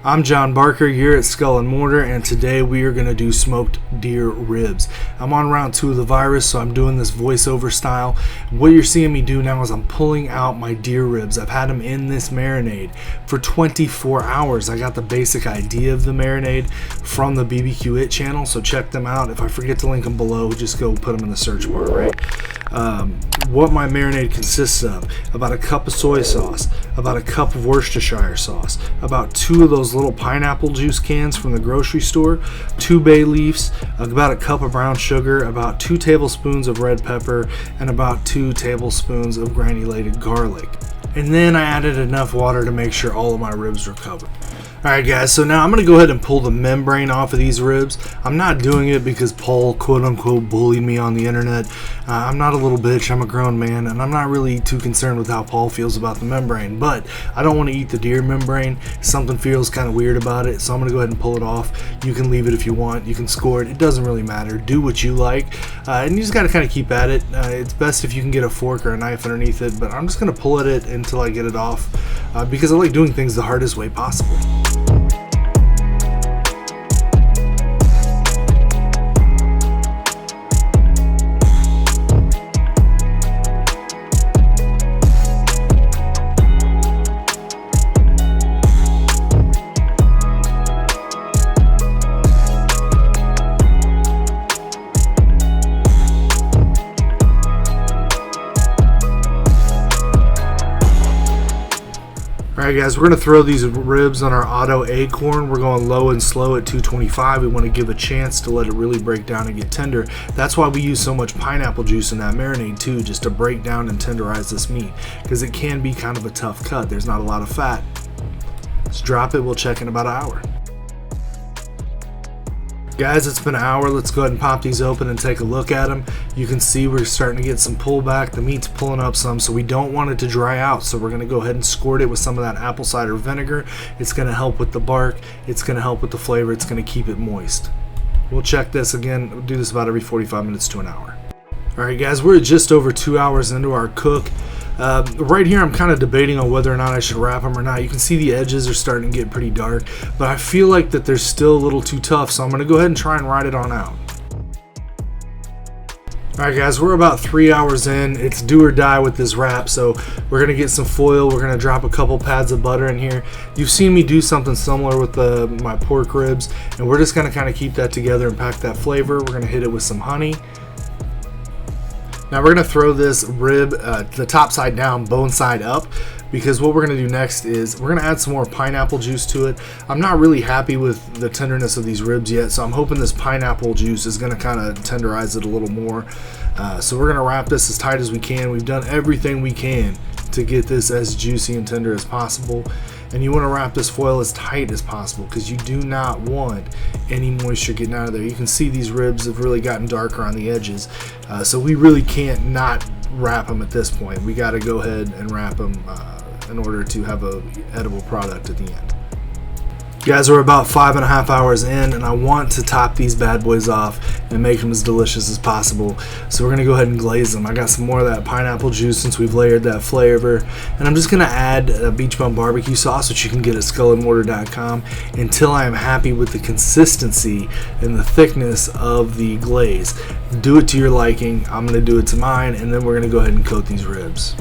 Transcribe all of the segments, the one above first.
I'm John Barker here at Skull and Mortar, and today we are going to do smoked deer ribs. I'm on round 2 of the virus, so I'm doing this voiceover style. What you're seeing me do now is I'm pulling out my deer ribs. I've had them in this marinade for 24 hours. I got the basic idea of the marinade from the BBQ It channel, so check them out. If I forget to link them below, just go put them in the search bar, right? What my marinade consists of: about a cup of soy sauce, about a cup of Worcestershire sauce, about 2 of those little pineapple juice cans from the grocery store, 2 bay leaves, about a cup of brown sugar, about 2 tablespoons of red pepper, and about 2 tablespoons of granulated garlic. And then I added enough water to make sure all of my ribs were covered. Alright guys, so now I'm going to go ahead and pull the membrane off of these ribs. I'm not doing it because Paul quote unquote bullied me on the internet. I'm not a little bitch, I'm a grown man, and I'm not really too concerned with how Paul feels about the membrane, but I don't want to eat the deer membrane. Something feels kind of weird about it, so I'm going to go ahead and pull it off. You can leave it if you want, you can score it, it doesn't really matter. Do what you like, and you just got to kind of keep at it. It's best if you can get a fork or a knife underneath it, but I'm just going to pull at it until I get it off, because I like doing things the hardest way possible. Alright guys, we're going to throw these ribs on our auto acorn. We're going low and slow at 225. We want to give a chance to let it really break down and get tender. That's why we use so much pineapple juice in that marinade too, just to break down and tenderize this meat, because it can be kind of a tough cut. There's not a lot of fat. Let's drop it. We'll check in about an hour. Guys, it's been an hour. Let's go ahead and pop these open and take a look at them. You can see we're starting to get some pullback. The meat's pulling up some, so we don't want it to dry out. So we're going to go ahead and squirt it with some of that apple cider vinegar. It's going to help with the bark. It's going to help with the flavor. It's going to keep it moist. We'll check this again. We'll do this about every 45 minutes to an hour. Alright guys, we're just over 2 hours into our cook. Right here I'm kind of debating on whether or not I should wrap them or not. You can see the edges are starting to get pretty dark, but I feel like that they're still a little too tough, so I'm going to go ahead and try and ride it on out. Alright guys, we're about 3 hours in. It's do or die with this wrap, so we're going to get some foil. We're going to drop a couple pads of butter in here. You've seen me do something similar with my pork ribs, and we're just going to kind of keep that together and pack that flavor. We're going to hit it with some honey. Now we're going to throw this rib the top side down, bone side up, because what we're going to do next is we're going to add some more pineapple juice to it. I'm not really happy with the tenderness of these ribs yet, so I'm hoping this pineapple juice is going to kind of tenderize it a little more. So we're going to wrap this as tight as we can. We've done everything we can to get this as juicy and tender as possible, and you want to wrap this foil as tight as possible because you do not want any moisture getting out of there. You can see these ribs have really gotten darker on the edges, so we really can't not wrap them at this point. We got to go ahead and wrap them in order to have a edible product at the end. Guys, we're about 5.5 hours in, and I want to top these bad boys off and make them as delicious as possible. So we're going to go ahead and glaze them. I got some more of that pineapple juice since we've layered that flavor, and I'm just going to add a beach bum barbecue sauce, which you can get at skullandmortar.com, until I am happy with the consistency and the thickness of the glaze. Do it to your liking. I'm going to do it to mine, and then we're going to go ahead and coat these ribs.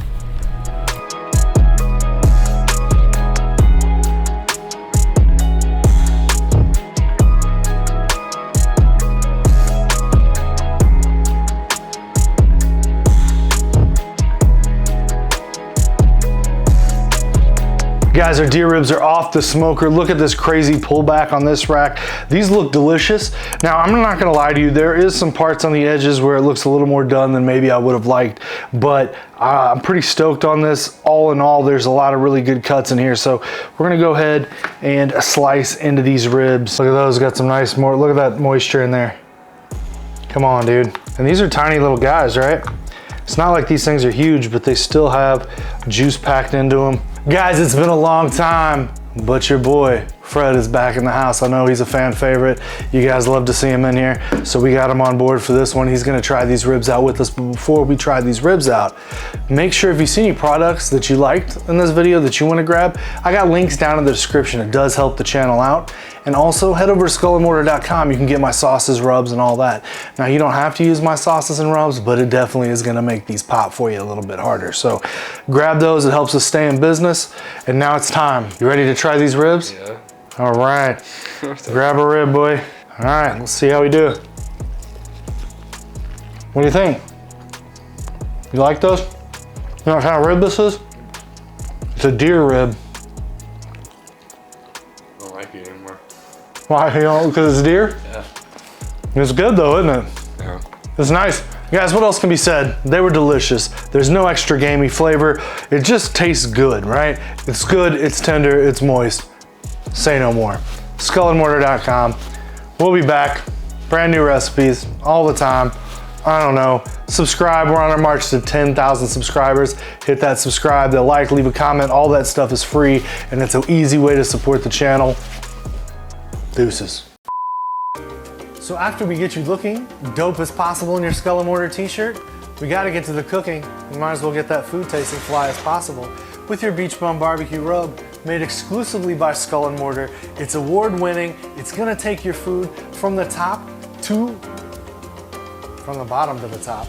Guys, our deer ribs are off the smoker. Look at this crazy pullback on this rack. These look delicious. Now, I'm not gonna lie to you, there is some parts on the edges where it looks a little more done than maybe I would have liked, but I'm pretty stoked on this. All in all, there's a lot of really good cuts in here. So we're gonna go ahead and slice into these ribs. Look at those, got some nice look at that moisture in there. Come on, dude. And these are tiny little guys, right? It's not like these things are huge, but they still have juice packed into them. Guys, it's been a long time. but your boy Fred is back in the house. I know he's a fan favorite. You guys love to see him in here. So we got him on board for this one. He's gonna try these ribs out with us. But before we try these ribs out, make sure if you see any products that you liked in this video that you wanna grab, I got links down in the description. It does help the channel out. And also head over to skullandmortar.com. You can get my sauces, rubs, and all that. Now you don't have to use my sauces and rubs, but it definitely is gonna make these pop for you a little bit harder. So grab those, it helps us stay in business. And now it's time. You ready to try these ribs? Yeah. All right, grab a rib, boy. All right, let's see how we do. What do you think? You like those? You know what kind of rib this is? It's a deer rib. I don't like it anymore. Why, you know, because it's deer? Yeah. It's good though, isn't it? Yeah. It's nice. Guys, what else can be said? They were delicious. There's no extra gamey flavor. It just tastes good, right? It's good, it's tender, it's moist. Say no more. Skullandmortar.com. We'll be back. Brand new recipes all the time. I don't know. Subscribe. We're on our march to 10,000 subscribers. Hit that subscribe, that like, leave a comment. All that stuff is free, and it's an easy way to support the channel. Deuces. So after we get you looking dope as possible in your Skull and Mortar t-shirt, we got to get to the cooking. You might as well get that food tasting fly as possible with your Beach Bum Barbecue rub, made exclusively by Skull and Mortar. It's award-winning. It's gonna take your food from the bottom to the top.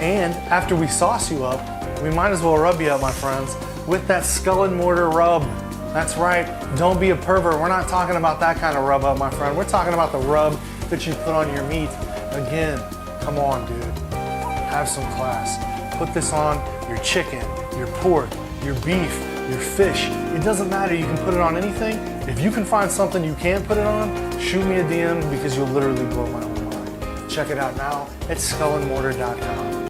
And after we sauce you up, we might as well rub you up, my friends, with that Skull and Mortar rub. That's right, don't be a pervert. We're not talking about that kind of rub up, my friend. We're talking about the rub that you put on your meat. Again, come on, dude. Have some class. Put this on your chicken, your pork, your beef, your fish. It doesn't matter, you can put it on anything. If you can find something you can't put it on, shoot me a DM because you'll literally blow my own mind. Check it out now at skullandmortar.com.